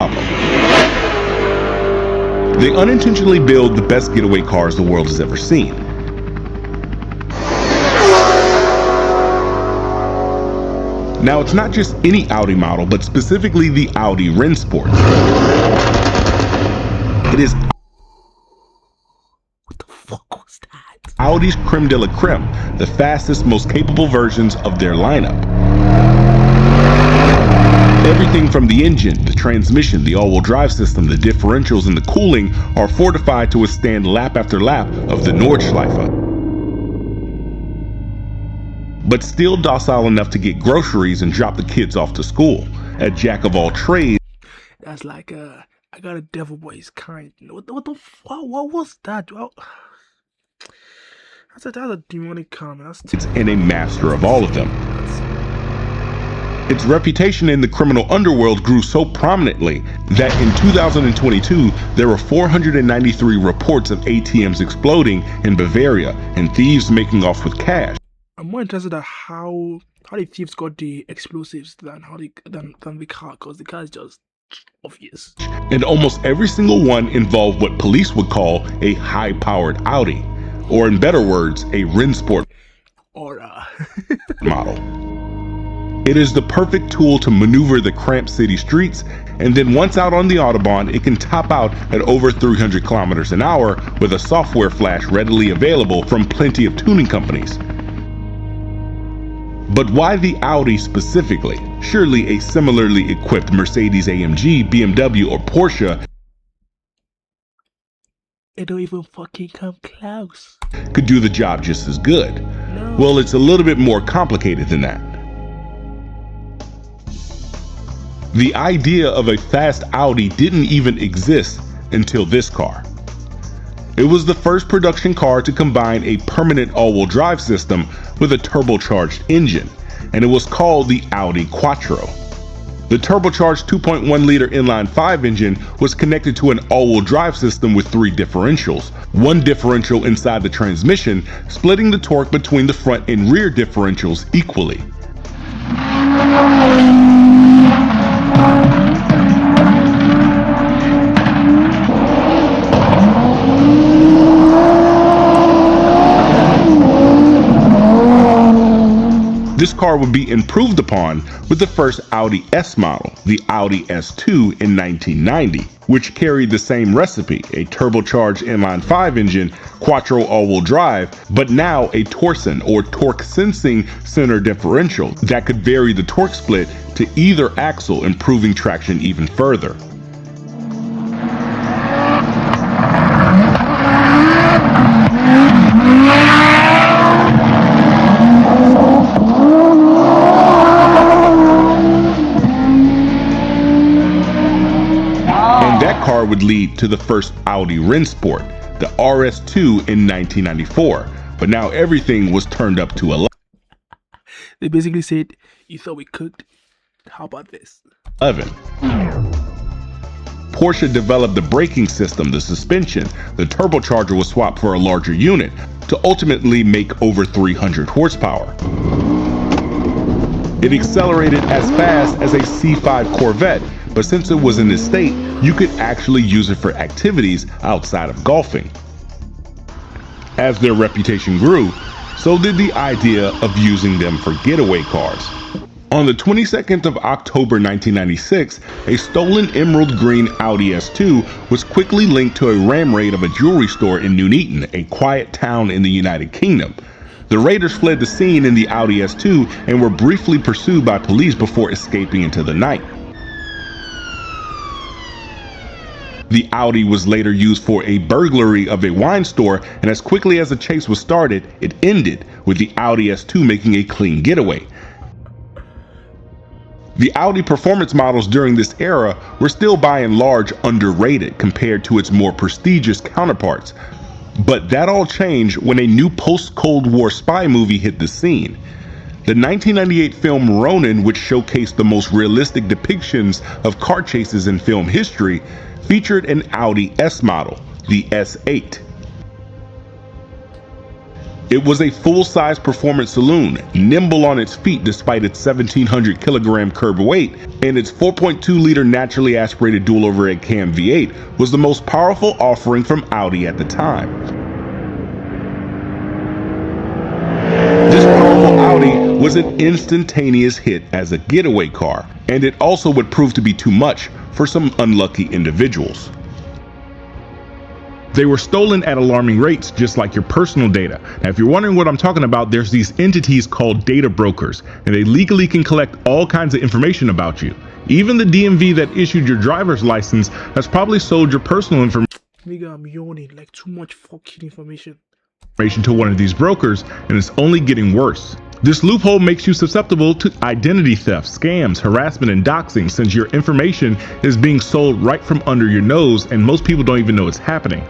They unintentionally build the best getaway cars the world has ever seen. Now, it's not just any Audi model, but specifically the Audi Rennsport. It is What the fuck was that? Audi's creme de la creme, the fastest, most capable versions of their lineup. Everything from the engine, the transmission, the all-wheel drive system, the differentials, and the cooling are fortified to withstand lap after lap of the Nordschleife. But still docile enough to get groceries and drop the kids off to school. A jack of all trades. That's like I got a devil boy's kind. What the fuck? What was that? Well, that's a demonic comment. And a master of all of them. Its reputation in the criminal underworld grew so prominently that in 2022, there were 493 reports of ATMs exploding in Bavaria and thieves making off with cash. I'm more interested in how the thieves got the explosives than the car, because the car is just obvious. And almost every single one involved what police would call a high-powered Audi, or in better words, a Rennsport Or model. It is the perfect tool to maneuver the cramped city streets, and then once out on the Autobahn, it can top out at over 300 kilometers an hour with a software flash readily available from plenty of tuning companies. But why the Audi specifically? Surely a similarly equipped Mercedes-AMG, BMW, or Porsche it don't even fucking come close. Could do the job just as good. No. Well, it's a little bit more complicated than that. The idea of a fast Audi didn't even exist until this car. It was the first production car to combine a permanent all-wheel drive system with a turbocharged engine, and it was called the Audi Quattro. The turbocharged 2.1-liter inline-5 engine was connected to an all-wheel drive system with 3 differentials, one differential inside the transmission, splitting the torque between the front and rear differentials equally. This car would be improved upon with the first Audi S model, the Audi S2 in 1990, which carried the same recipe, a turbocharged inline-5 engine, quattro all-wheel drive, but now a torsion or torque sensing center differential that could vary the torque split to either axle, improving traction even further. Car would lead to the first Audi Rennsport, the RS2 in 1994, but now everything was turned up to 11. They basically said, you thought we cooked? How about this? Porsche developed the braking system, the suspension, the turbocharger was swapped for a larger unit to ultimately make over 300 horsepower. It accelerated as fast as a C5 Corvette, but since it was in this state, you could actually use it for activities outside of golfing. As their reputation grew, so did the idea of using them for getaway cars. On the 22nd of October 1996, a stolen emerald green Audi S2 was quickly linked to a ram raid of a jewelry store in Nuneaton, a quiet town in the United Kingdom. The raiders fled the scene in the Audi S2 and were briefly pursued by police before escaping into the night. The Audi was later used for a burglary of a wine store, and as quickly as the chase was started, it ended with the Audi S2 making a clean getaway. The Audi performance models during this era were still by and large underrated compared to its more prestigious counterparts. But that all changed when a new post-Cold War spy movie hit the scene. The 1998 film Ronin, which showcased the most realistic depictions of car chases in film history, featured an Audi S model, the S8. It was a full-size performance saloon, nimble on its feet despite its 1,700 kilogram curb weight, and its 4.2-liter naturally aspirated dual overhead cam V8 was the most powerful offering from Audi at the time. This powerful Audi was an instantaneous hit as a getaway car, and it also would prove to be too much for some unlucky individuals. They were stolen at alarming rates, just like your personal data. Now, if you're wondering what I'm talking about, there's these entities called data brokers, and they legally can collect all kinds of information about you. Even the DMV that issued your driver's license has probably sold your personal Nigga, I'm yawning, like too much fucking information to one of these brokers, and it's only getting worse. This loophole makes you susceptible to identity theft, scams, harassment, and doxing, since your information is being sold right from under your nose and most people don't even know it's happening.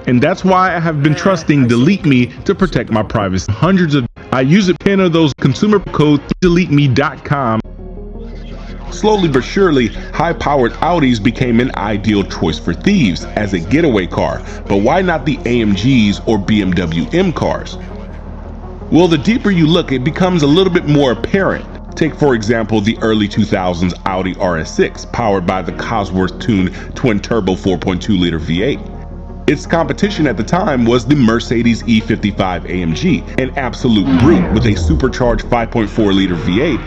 And that's why I have been trusting Delete Me to protect my privacy. I use a pin of those consumer code deleteme.com. Slowly but surely, high-powered Audis became an ideal choice for thieves as a getaway car, but why not the AMGs or BMW M cars? Well, the deeper you look, it becomes a little bit more apparent. Take, for example, the early 2000s Audi RS6, powered by the Cosworth-tuned twin-turbo 4.2-liter V8. Its competition at the time was the Mercedes E55 AMG, an absolute brute with a supercharged 5.4-liter V8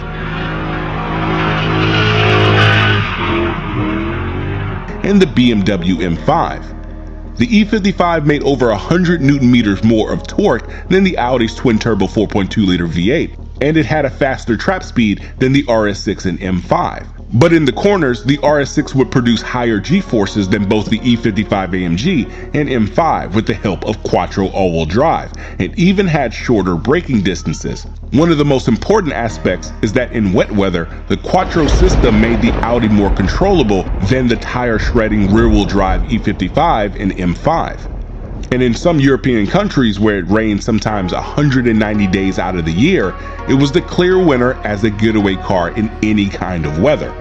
and the BMW M5. The E55 made over 100 Newton meters more of torque than the Audi's twin-turbo 4.2-liter V8, and it had a faster trap speed than the RS6 and M5. But in the corners, the RS6 would produce higher G-forces than both the E55 AMG and M5 with the help of Quattro all-wheel drive, and even had shorter braking distances. One of the most important aspects is that in wet weather, the Quattro system made the Audi more controllable than the tire-shredding rear-wheel drive E55 and M5. And in some European countries where it rained sometimes 190 days out of the year, it was the clear winner as a getaway car in any kind of weather.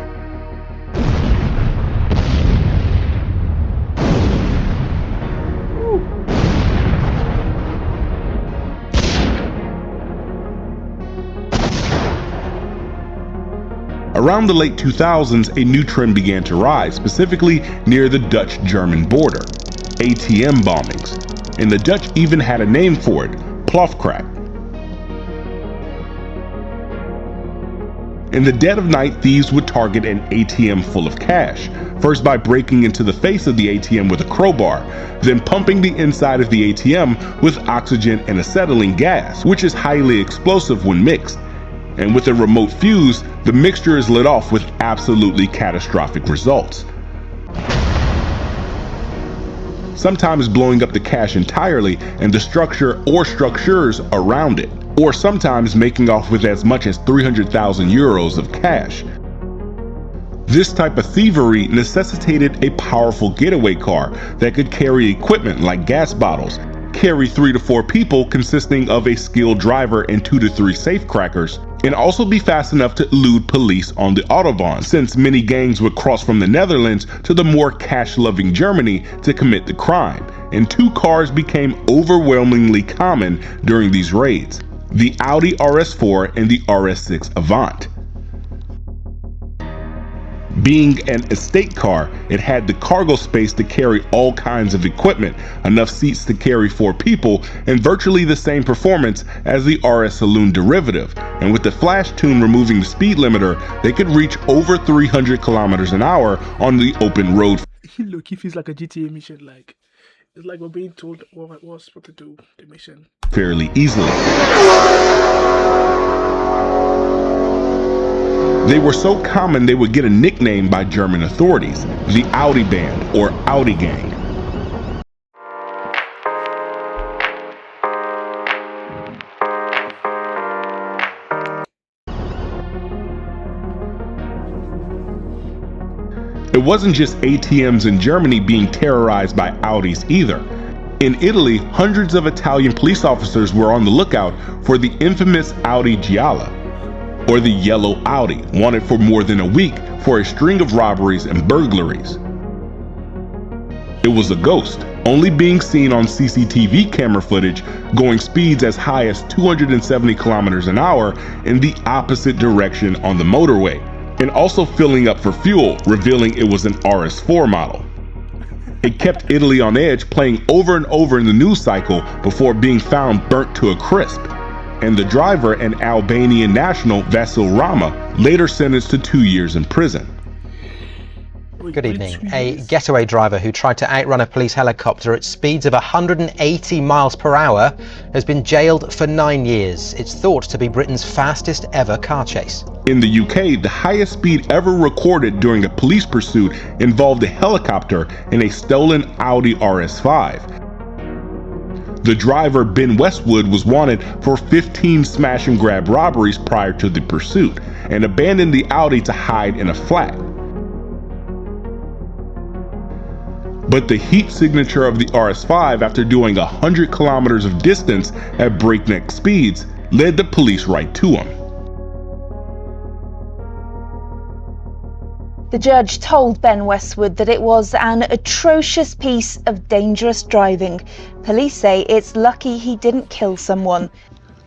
Around the late 2000s, a new trend began to rise, specifically near the Dutch-German border: ATM bombings. And the Dutch even had a name for it: plofkraak. In the dead of night, thieves would target an ATM full of cash, first by breaking into the face of the ATM with a crowbar, then pumping the inside of the ATM with oxygen and acetylene gas, which is highly explosive when mixed. And with a remote fuse, the mixture is lit off with absolutely catastrophic results. Sometimes blowing up the cash entirely and the structure or structures around it, or sometimes making off with as much as 300,000 euros of cash. This type of thievery necessitated a powerful getaway car that could carry equipment like gas bottles, carry 3 to 4 people consisting of a skilled driver and 2 to 3 safecrackers, and also be fast enough to elude police on the Autobahn, since many gangs would cross from the Netherlands to the more cash-loving Germany to commit the crime, and 2 cars became overwhelmingly common during these raids: the Audi RS4 and the RS6 Avant. Being an estate car, it had the cargo space to carry all kinds of equipment, enough seats to carry 4 people, and virtually the same performance as the RS Saloon derivative. And with the flash tune removing the speed limiter, they could reach over 300 kilometers an hour on the open road. Look, it feels like a GTA mission. Like, it's like we're being told what we're supposed to do, the mission. Fairly easily. They were so common they would get a nickname by German authorities: the Audi Band or Audi Gang. It wasn't just ATMs in Germany being terrorized by Audis either. In Italy, hundreds of Italian police officers were on the lookout for the infamous Audi Gialla, or the yellow Audi, wanted for more than a week for a string of robberies and burglaries. It was a ghost, only being seen on CCTV camera footage going speeds as high as 270 kilometers an hour in the opposite direction on the motorway, and also filling up for fuel, revealing it was an RS4 model. It kept Italy on edge, playing over and over in the news cycle before being found burnt to a crisp. And the driver, an Albanian national, Vasil Rama, later sentenced to 2 years in prison. Good evening. A getaway driver who tried to outrun a police helicopter at speeds of 180 miles per hour has been jailed for 9 years. It's thought to be Britain's fastest ever car chase. In the UK, the highest speed ever recorded during a police pursuit involved a helicopter in a stolen Audi RS5. The driver, Ben Westwood, was wanted for 15 smash and grab robberies prior to the pursuit and abandoned the Audi to hide in a flat. But the heat signature of the RS5 after doing 100 kilometers of distance at breakneck speeds led the police right to him. The judge told Ben Westwood that it was an atrocious piece of dangerous driving. Police say it's lucky he didn't kill someone.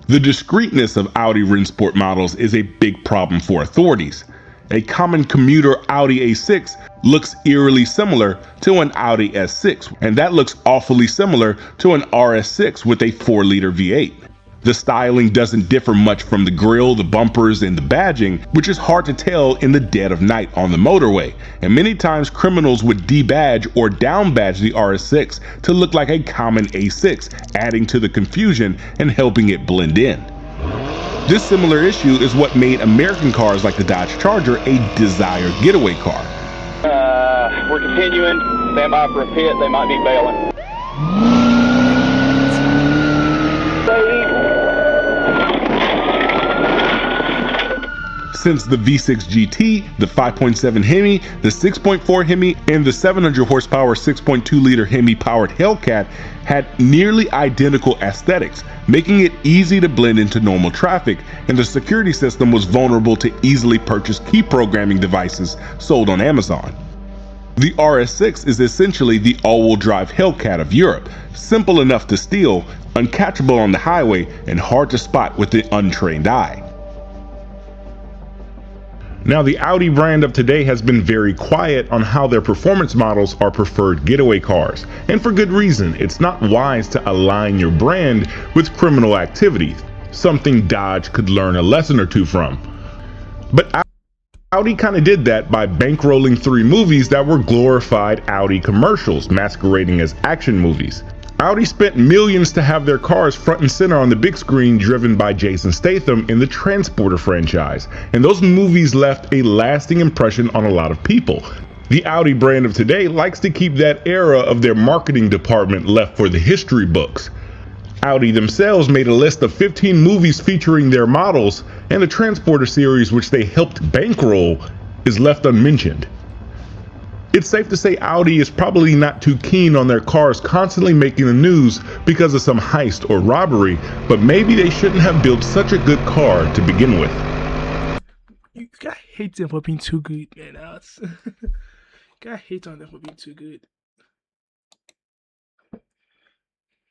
The discreetness of Audi Rennsport models is a big problem for authorities. A common commuter Audi A6 looks eerily similar to an Audi S6, and that looks awfully similar to an RS6 with a 4-liter V8. The styling doesn't differ much from the grille, the bumpers, and the badging, which is hard to tell in the dead of night on the motorway, and many times criminals would debadge or downbadge the RS6 to look like a common A6, adding to the confusion and helping it blend in. This similar issue is what made American cars like the Dodge Charger a desired getaway car. We're continuing. Stand by for a pit. They might be bailing. Since the V6 GT, the 5.7 Hemi, the 6.4 Hemi, and the 700 horsepower 6.2-liter Hemi-powered Hellcat had nearly identical aesthetics, making it easy to blend into normal traffic, and the security system was vulnerable to easily purchased key programming devices sold on Amazon. The RS6 is essentially the all-wheel drive Hellcat of Europe, simple enough to steal, uncatchable on the highway, and hard to spot with the untrained eye. Now, the Audi brand of today has been very quiet on how their performance models are preferred getaway cars, and for good reason. It's not wise to align your brand with criminal activity, something Dodge could learn a lesson or two from. But Audi kind of did that by bankrolling 3 movies that were glorified Audi commercials masquerading as action movies. Audi spent millions to have their cars front and center on the big screen, driven by Jason Statham in the Transporter franchise, and those movies left a lasting impression on a lot of people. The Audi brand of today likes to keep that era of their marketing department left for the history books. Audi themselves made a list of 15 movies featuring their models, and the Transporter series, which they helped bankroll, is left unmentioned. It's safe to say Audi is probably not too keen on their cars constantly making the news because of some heist or robbery, but maybe they shouldn't have built such a good car to begin with. You gotta hate them for being too good, man. You gotta hate on them for being too good.